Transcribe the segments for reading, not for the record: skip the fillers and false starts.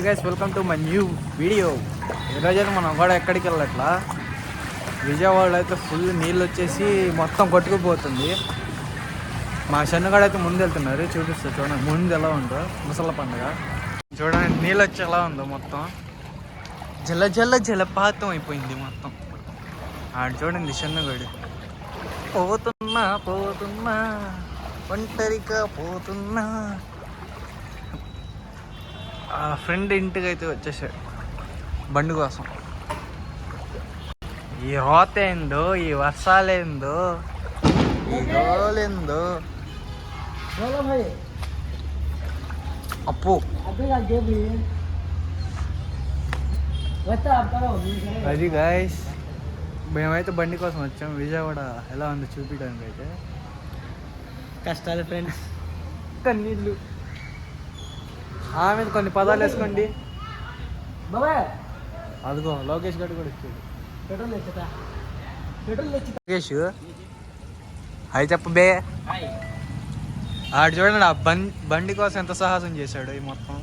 Guys welcome to my new video. ఈరోజైతే మనం కూడా ఎక్కడికి వెళ్ళట్లా. విజయవాడలో అయితే ఫుల్ నీళ్ళు వచ్చేసి మొత్తం కొట్టుకుపోతుంది. మా శనుగాడు అయితే ముందు వెళ్తున్నారు, చూపిస్తా చూడండి ముందు ఎలా ఉందో ముసళ్ళ పండుగ. చూడండి నీళ్ళు వచ్చి ఎలా ఉందో మొత్తం జల జల జలపాతం అయిపోయింది మొత్తం. ఆడు చూడండి శనుగాడు పోతున్నా పోతున్నా ఒంటరిగా పోతున్నా. ఫ్రెండ్ ఇంటికి అయితే వచ్చేసాడు బండి కోసం. ఈ రోత ఏందో, ఈ వర్షాలేందో, ఈ గోలేందో. అప్పు అది గాయస్, మేమైతే బండి కోసం వచ్చాం. విజయవాడ ఎలా ఉందో చూపించడానికి అయితే. కష్టాలు ఫ్రెండ్స్, కన్నీళ్ళు. మీద కొన్ని పదాలు వేసుకోండి. అదిగో లోకేష్ గారు కూడా వచ్చాడు. లోకేష్ అవి చెప్పబే. ఆడు చూడండి ఆ బండి కోసం ఎంత సాహసం చేశాడు. ఈ మొత్తం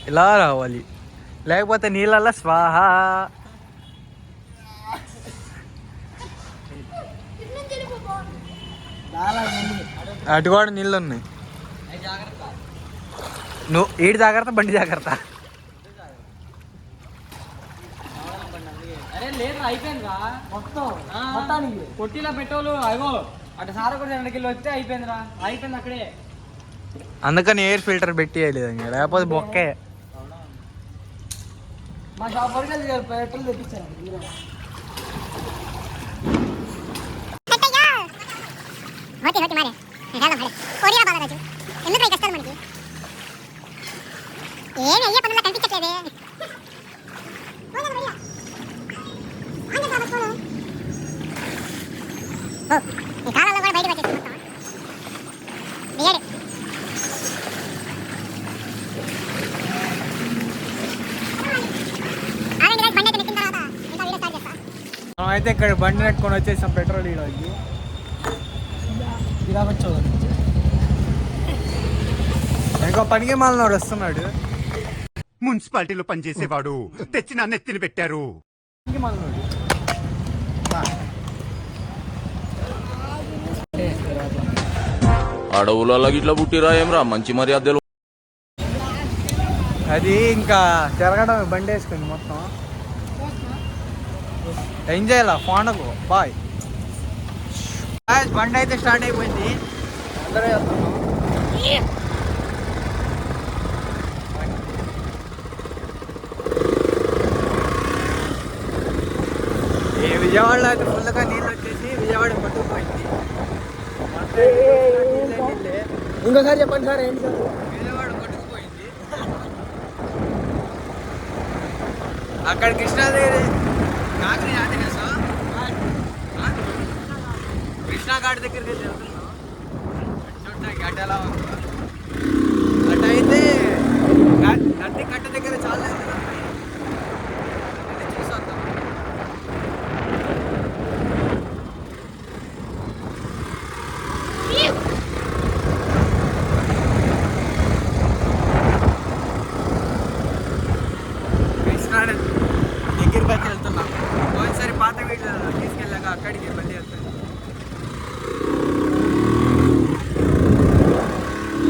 ఇలా రావాలి, లేకపోతే నీళ్ళల్లో స్వాహ. అటు కూడా నీళ్ళు ఉన్నాయి. నువ్వు ఈడు జాగ్రత్త, బండి జాగ్రత్త. అయిపోయిందిరా మొత్తం మొత్తానికి కొట్టిలో పెట్రోలు అగో అటు సార కూడా 2 కిలో వస్తే అయిపోయిందిరా. అయిపోయింది అక్కడే. అందుకని ఎయిర్ ఫిల్టర్ పెట్టేయలేదు, లేకపోతే బొక్కే. మా షాప్ వరకు పెట్రోల్ తెప్పించారు. అయితే ఇక్కడ బండి నెట్టుకొని వచ్చేసాం పెట్రోల్ ఇవ్వడానికి. ఇంకో పనికి మాలనోడు వస్తున్నాడు. మున్సిపాలిటీలో పనిచేసేవాడు తెచ్చిన నెత్తిని పెట్టారు. అడవులలో ఇట్లా పుట్టిరా ఏమరా మంచి మర్యాదలు. అది ఇంకా తిరగడం బండి వేసుకుంది మొత్తం. ఎంజాయ్ అలా ఫోన్కు బాయ్. బండి అయితే స్టార్ట్ అయిపోయింది. అందరూ వెళ్తున్నాం. ఈ విజయవాడలో అయితే ఫుల్గా నీళ్ళు వచ్చేసి విజయవాడ పట్టుకుపోయింది. ఇంకోసారి చెప్పండి సార్. ఏంటి సార్? విజయవాడ కొట్టుకుపోయింది. అక్కడ కృష్ణాదేవి కృష్ణా ఘాట్ దగ్గరికి అయితే వెళ్తున్నాం. చూడటానికి అటు ఎలా ఉంది. అటు అయితే నది కట్ట దగ్గర చాలా చూసొద్దాం. కృష్ణా దగ్గరికి అయితే వెళ్తున్నాం. పోయినసారి పాత వీడియో తీసుకెళ్ళాక అక్కడికి మళ్ళీ వెళ్తాం.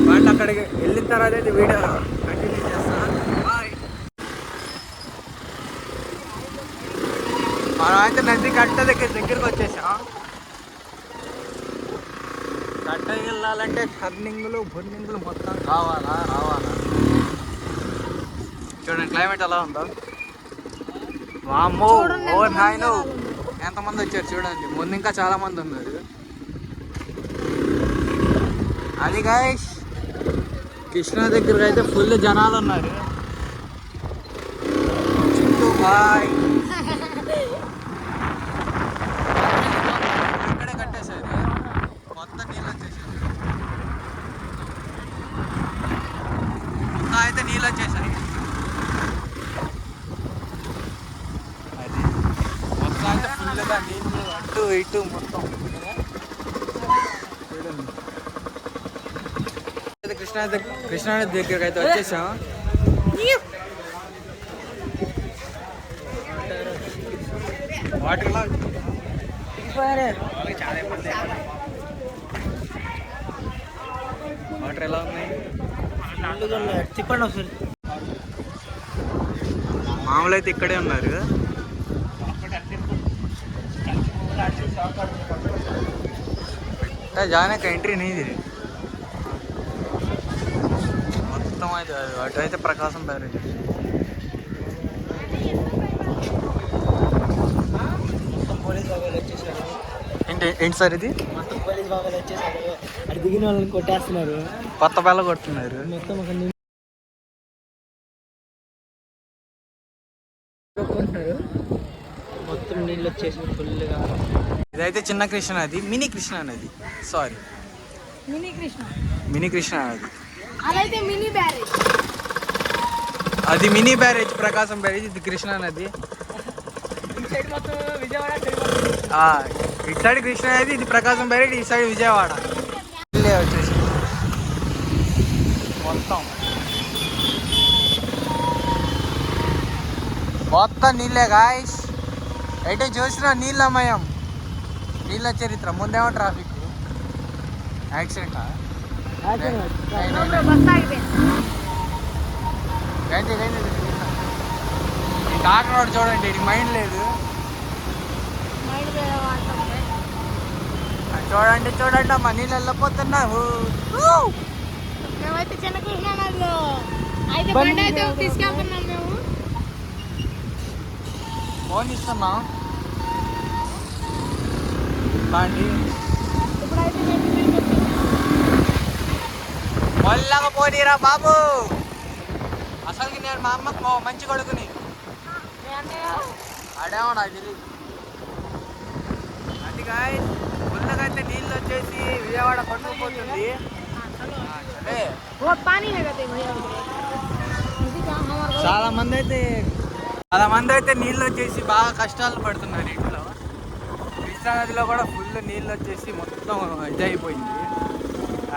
వాళ్ళు అక్కడికి వెళ్ళిన తర్వాత అయితే వీడియో కంటిన్యూ చేస్తాను. బాయ్. మనం అయితే నది కట్ట దగ్గరికి వచ్చేసాం. కట్టకి వెళ్ళాలంటే టర్నింగ్లు బర్నింగ్లు మొత్తం రావాలా. చూడండి క్లైమేట్ ఎలా ఉందో. వామ్మో, ఓ నాయనో ఎంతమంది వచ్చారు చూడండి. ముందు ఇంకా చాలా మంది ఉన్నారు. అది గాయస్ కృష్ణా దగ్గర అయితే ఫుల్ జనాలు ఉన్నారు. చుట్టూ బాయ్. ఫుల్గా నీళ్ళు అటు ఇటు మొత్తం చూడండి. కృష్ణానది దగ్గరికి అయితే వచ్చేసాం. వాటర్ వాటర్ ఎలా ఉన్నాయి? తిప్పండి ఒకసారి. మామూలు అయితే ఇక్కడే ఉన్నారు. जाने का एंट्री नहीं दे మొత్తం అయితే అటు అయితే ప్రకాశం బ్యారేజ్. పోలీస్ బాబాలు వచ్చేసారు. ఏంటి సార్ ఇది? మొత్తం పోలీస్ బాబాలు వచ్చేసారు. అది దిగిన వాళ్ళని కొట్టేస్తున్నారు. కొత్త బెల్ల కొడుతున్నారు మొత్తం ఒక మొత్తం నీళ్ళు వచ్చేసి ఫుల్గా. ఇదైతే చిన్న కృష్ణ నది, మినీ కృష్ణ నది. సారీ, మినీ కృష్ణ నది. అదైతే మినీ బ్యారేజ్. అది మినీ బ్యారేజ్, ప్రకాశం బ్యారేజ్. ఇది కృష్ణా నది. మొత్తం విజయవాడ ఇటు సైడ్ కృష్ణా నది, ఇది ప్రకాశం బ్యారేజ్. ఈ సైడ్ విజయవాడ వచ్చేసి మొత్తం నీళ్ళే గాయస్. అయితే చూసినా నీళ్ళమయం, నీళ్ళ చరిత్ర. ముందేమో ట్రాఫిక్ యాక్సిడెంట్. బస్ ఆగిపోయింది. కాకినాడ చూడండి, ఇది మైండ్ లేదు. చూడండి చూడండి అమ్మా, నీళ్ళు వెళ్ళిపోతున్నావు. మేమైతే చిన్న కృష్ణానదిలో అయితే బండి అయితే తీసుకెళ్తున్నాం మేము. ఫోన్ ఇస్తున్నాం బాండి. ఇప్పుడైతే మొల్లగా పోనీరా బాబు. అసలుకి నేను మా అమ్మకు మంచి కొడుకుని అడేమో నాకు తెలియదు. అది కాయ ముల్లగా అయితే నీళ్ళు వచ్చేసి విజయవాడ కొట్టుకుపోతుంది. చాలా మంది అయితే నీళ్ళు వచ్చేసి బాగా కష్టాలు పడుతున్నారు ఇంట్లో. కృష్ణానదిలో కూడా ఫుల్ నీళ్ళు వచ్చేసి మొత్తం ఇది అయిపోయింది.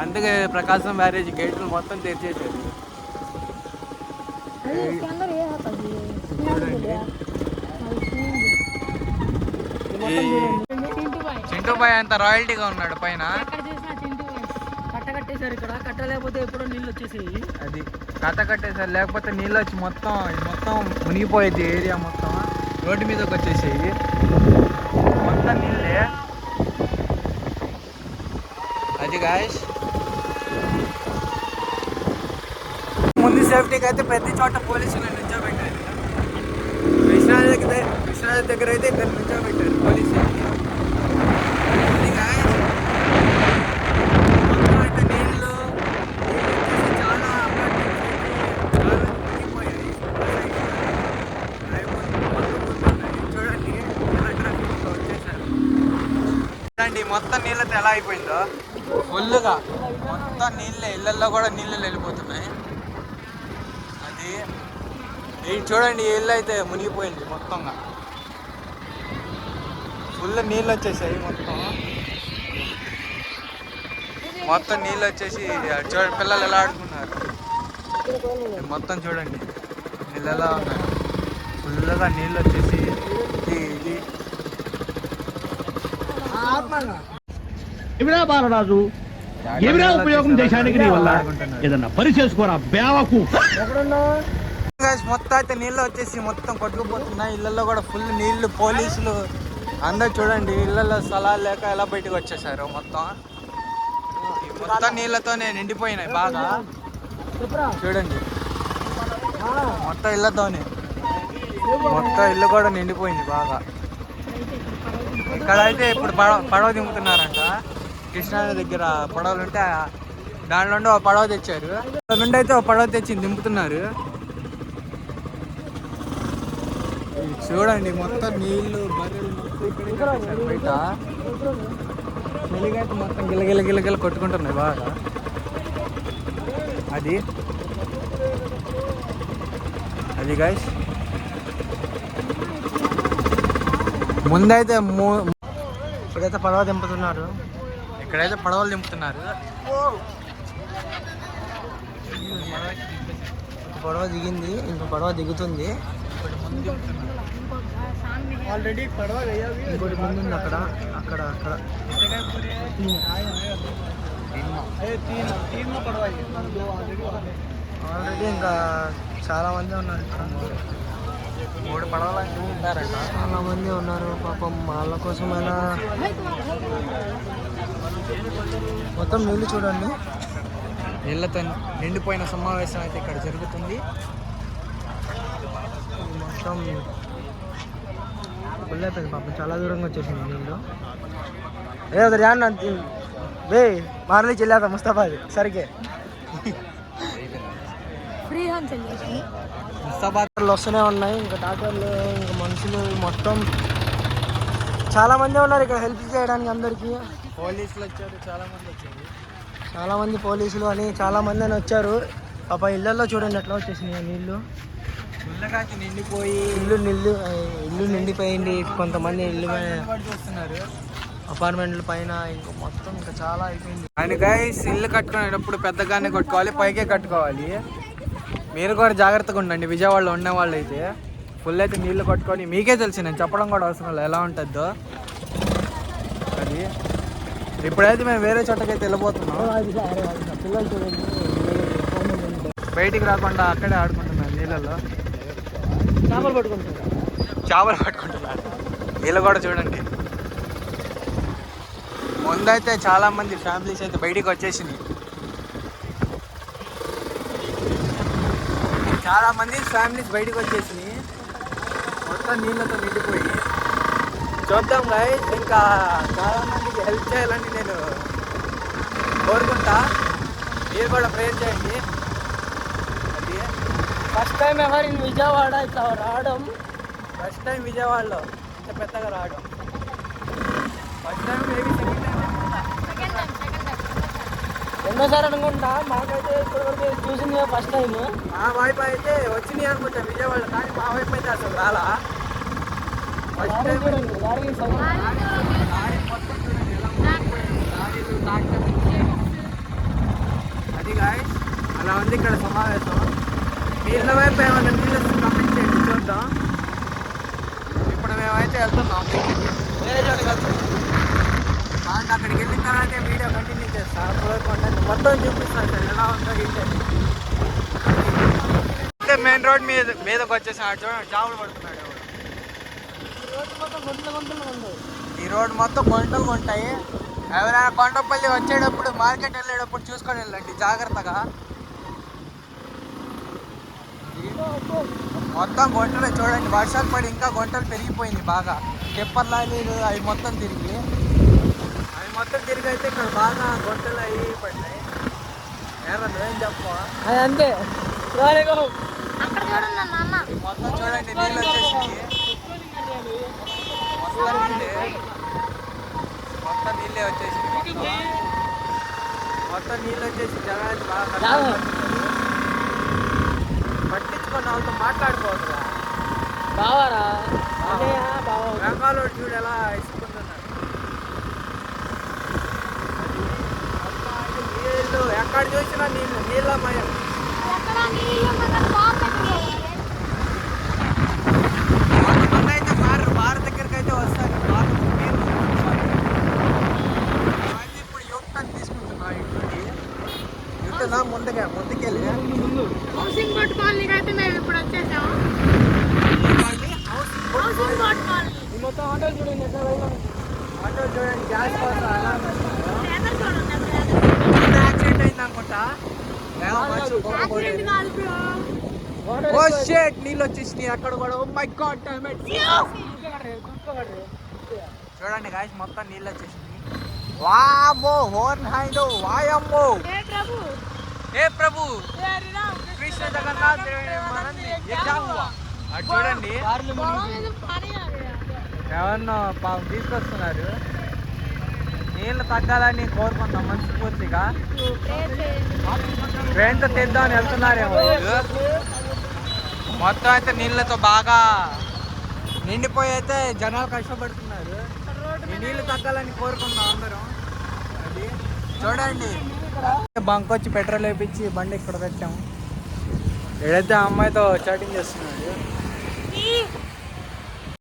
అందుకే ప్రకాశం బ్యారేజ్ గేట్లు మొత్తం తెరిచేసారు. చింటూబాయ్ అంత రాయల్టీగా ఉన్నాడు పైన. కట్ట కట్టేశారు ఇక్కడ. కట్ట లేకపోతే ఎప్పుడో నీళ్ళు వచ్చేసాయి. అది కట్ట కట్టేసారు, లేకపోతే నీళ్ళు వచ్చి మొత్తం మునిగిపోయేది. ఏరియా మొత్తం రోడ్డు మీదకి వచ్చేసేవి. మొత్తం నీళ్ళే. అది గాయస్ ముందు సేఫ్టీకి అయితే ప్రతి చోట పోలీసులు నిల్చోబెట్టారు. కృష్ణానది దగ్గర అయితే ఇక్కడ నిల్చోబెట్టారు పోలీసులు. అది గాయస్ మొత్తం అయితే నీళ్ళు చాలా మునిగిపోయాయి. చూడండి ఎలా ట్రాఫిక్ వచ్చేసారు. చూడండి మొత్తం నీళ్ళతో ఎలా అయిపోయిందో. ఫుల్గా మొత్తం నీళ్ళే, ఇళ్ళల్లో కూడా నీళ్ళు వెళ్ళిపోతున్నాయి. అది చూడండి, ఇల్లు అయితే మునిగిపోయింది మొత్తంగా. ఫుల్ నీళ్ళు వచ్చేసాయి. మొత్తం నీళ్ళు వచ్చేసి చూడండి పిల్లలు ఎలా ఆడుకున్నారు. మొత్తం చూడండి నీళ్ళు ఎలా ఉన్నారు. ఫుల్గా నీళ్ళు వచ్చేసి ఇది ఏమిరా బాలరాజు, ఏమిరా ఉపయోగం దేశానికి నీ వల్ల? ఏదన్నా పని చేసుకోరా బేవకు. మొత్తం అయితే నీళ్ళు వచ్చేసి మొత్తం కొట్టుకుపోతున్నాయి. ఇళ్ళల్లో కూడా ఫుల్ నీళ్లు. పోలీసులు అందరు చూడండి ఇళ్ళల్లో స్థలాలు లేక ఎలా బయటకు వచ్చేసారు. మొత్తం నీళ్ళతోనే నిండిపోయినాయి బాగా. చూడండి మొత్తం ఇళ్ళతోనే, మొత్తం ఇల్లు కూడా నిండిపోయింది బాగా. ఇక్కడైతే ఇప్పుడు పడవ దింపుతున్నారంట. కృష్ణానది దగ్గర పడవలు ఉంటే దాంట్లో నుండి ఒక పడవ తెచ్చారు. దాని నుండి అయితే ఒక పడవ తెచ్చి దింపుతున్నారు. చూడండి మొత్తం నీళ్లు బర్రెలు మొత్తం బయట మెలిగైతే మొత్తం గిలగిల కొట్టుకుంటున్నాయి బాగా. అది గైస్ ముందైతే ఇక్కడైతే పడవ దింపుతున్నారు. ఇక్కడైతే పడవలు దింపుతున్నారు. పడవ దిగింది, ఇంకో పడవ దిగుతుంది. ఆల్రెడీ పడవ ఇంకోటి ముందు ఉంది అక్కడ అక్కడ అక్కడ. ఆల్రెడీ ఇంకా చాలా మంది ఉన్నారు ఇక్కడ. 3 పడవలు ఉంటారంట. చాలా మంది ఉన్నారు పాపం. వాళ్ళ కోసమైనా మొత్తం నీళ్ళు చూడండి. నీళ్ళతో నిండిపోయిన సమావేశం అయితే ఇక్కడ జరుగుతుంది. మొత్తం ఫుల్ అయిపోయింది పాపం. చాలా దూరంగా వచ్చేసింది నీళ్ళు. ఏదో జాన్ బే మారలి చెల్లాత ముస్తాబాద్ సరికే ఫ్రీ హోమ్ చెల్లి. ముస్తాబాద్లు వస్తూనే ఉన్నాయి. ఇంకా డాక్టర్లు, ఇంకా మనుషులు మొత్తం చాలా మంది ఉన్నారు ఇక్కడ హెల్ప్ చేయడానికి అందరికీ. పోలీసులు వచ్చారు, చాలా మంది పోలీసులు అని చాలా మంది అని వచ్చారు. పాప ఇళ్ళల్లో చూడండి ఎట్లా వచ్చేసినాయి నీళ్ళు. ఫుల్గా నిండిపోయి ఇల్లు నిండిపోయింది. కొంతమంది ఇల్లు చూస్తున్నారు అపార్ట్మెంట్ల పైన ఇంకా మొత్తం ఇంకా చాలా అయిపోయింది. అండ్ గైస్, ఇల్లు కట్టుకునేటప్పుడు పెద్దగానే కట్టుకోవాలి, పైకే కట్టుకోవాలి. మీరు కూడా జాగ్రత్తగా ఉండండి. విజయవాడలో ఉన్న వాళ్ళు అయితే ఫుల్ అయితే నీళ్ళు కట్టుకొని, మీకే తెలిసి నేను చెప్పడం కూడా అవసరం లేదు ఎలా ఉంటుందో అది. ఇప్పుడైతే మేము వేరే చోటకైతే వెళ్ళిపోతున్నాం. పిల్లలు చూడండి బయటికి రాకుండా అక్కడే ఆడుకుంటున్నారు నీళ్ళలో. చేపలు పట్టుకుంటున్నారు. వీళ్ళు కూడా చూడండి. ముందైతే చాలా మంది ఫ్యామిలీస్ అయితే బయటికి వచ్చేసినాయి. చాలా మంది ఫ్యామిలీస్ బయటికి వచ్చేసినాయి. మొత్తం నీళ్ళతో నిండిపోయి. చూద్దాం గైస్, ఇంకా చాలా మందికి హెల్ప్ చేయాలని నేను కోరుకుంటా. మీరు కూడా ప్రేయర్ చేయండి. అది ఫస్ట్ టైం ఎవరు విజయవాడ ఇట్లా రావడం. ఫస్ట్ టైం విజయవాడలో ఇంత పెద్దగా రావడం. First time maybe second time ఎన్నోసారి అనుకుంటా. మాకైతే ఇప్పటివరకు చూసింది ఫస్ట్ టైం. మా వైపు అయితే వచ్చినాయి అనుకుంటా విజయవాడ, కానీ మా వైపు అయితే అసలు రాలా. ఫస్ట్ టైం అది గాయస్, అలా ఉంది ఇక్కడ సమావేశం. నీళ్ళ వైపు ఏమైనా నీళ్ళు కంప్లీట్ చేయండి చూద్దాం. ఇప్పుడు మేమైతే వెళ్తున్నాం వేరే చోటుకి వెళ్తున్నాం. అండ్ అక్కడికి వెళ్ళిన తర్వాత వీడియో కంటిన్యూ చేస్తాను. మొత్తం చూపిస్తాను సార్ ఎలా ఉందో ఏంటంటే. మెయిన్ రోడ్ మీదకి వచ్చేసి చూడండి చేపలు పడుతున్నాడు. ఈ రోడ్ మొత్తం గుంటలు ఉంటాయి. ఎవరైనా కొండపల్లి వచ్చేటప్పుడు, మార్కెట్ వెళ్ళేటప్పుడు చూసుకొని వెళ్ళండి జాగ్రత్తగా. మొత్తం గుంటలు చూడండి. వర్షాలు పడి ఇంకా గుంటలు పెరిగిపోయింది బాగా. టెప్పర్ లారీలు అవి మొత్తం తిరిగి అయితే ఇక్కడ బాగా గుంటలు అవి పడినాయి. ఏం చెప్పా అది అంతే. అక్కడ చూడండి నాన్న. మొత్తం చూడండి నీళ్ళు వచ్చేసి మొత్తం నీళ్ళే వచ్చేసి జనాలు బాగా పట్టించుకున్న వాళ్ళతో మాట్లాడుకోవద్దు. బావారా రంగాలో చూడు ఎలా ఇసుకుంటున్నారు. నీళ్ళు ఎక్కడ చూసినా నీళ్ళమయం. ఎక్కడ నీళ్ళు అయితే బార్ దగ్గరికి అయితే వస్తారు. మళ్ళీ ఇప్పుడు యూటర్న్ తీసుకుంటున్నా. యూటర్న్ ముందుకెళ్ళి హౌసింగ్ బోర్డ్ కాలనీకి అయితే మేము ఇప్పుడు వచ్చేసాము. హౌసింగ్ బోర్డ్ కాలనీ మొత్తం ఆటోలు చూడండి ఎట్లా వెళ్ళాలి. ఆటో చూడండి గ్యాస్ కోసం చూడండి యాక్సిడెంట్ అయింది అనుకుంటా. యాక్సిడెంట్ కాదు బ్రో. ఓ షిట్, నీళ్ళు వచ్చేసినాయి అక్కడ కూడా. Oh my god damn it. చూడండి గాయ్స్, మొత్తం నీళ్ళు వచ్చేసినాయి. వామో హోర్న్ హైడో వాయమ్మో. ఏ ప్రభు కృష్ణ జగన్నాథ్ చూడండి ఎవరినో పాపం తీసుకొస్తున్నారు. నీళ్ళు తగ్గాలని కోరుకుందాం మనస్ఫూర్తిగా. ట్రైన్తో తెద్దామని వెళ్తున్నారేమో. మొత్తం అయితే నీళ్ళతో బాగా నిండిపోయి అయితే జనాలు కష్టపడుతున్నారు. ఈ నీళ్లు తగ్గాలని కోరుకున్నాం అందరం. అది చూడండి, బంక్ వచ్చి పెట్రోల్ వేయించి బండి ఇక్కడ పెట్టాము. ఏదైతే ఆ అమ్మాయితో చాటింగ్ చేస్తున్నాడు.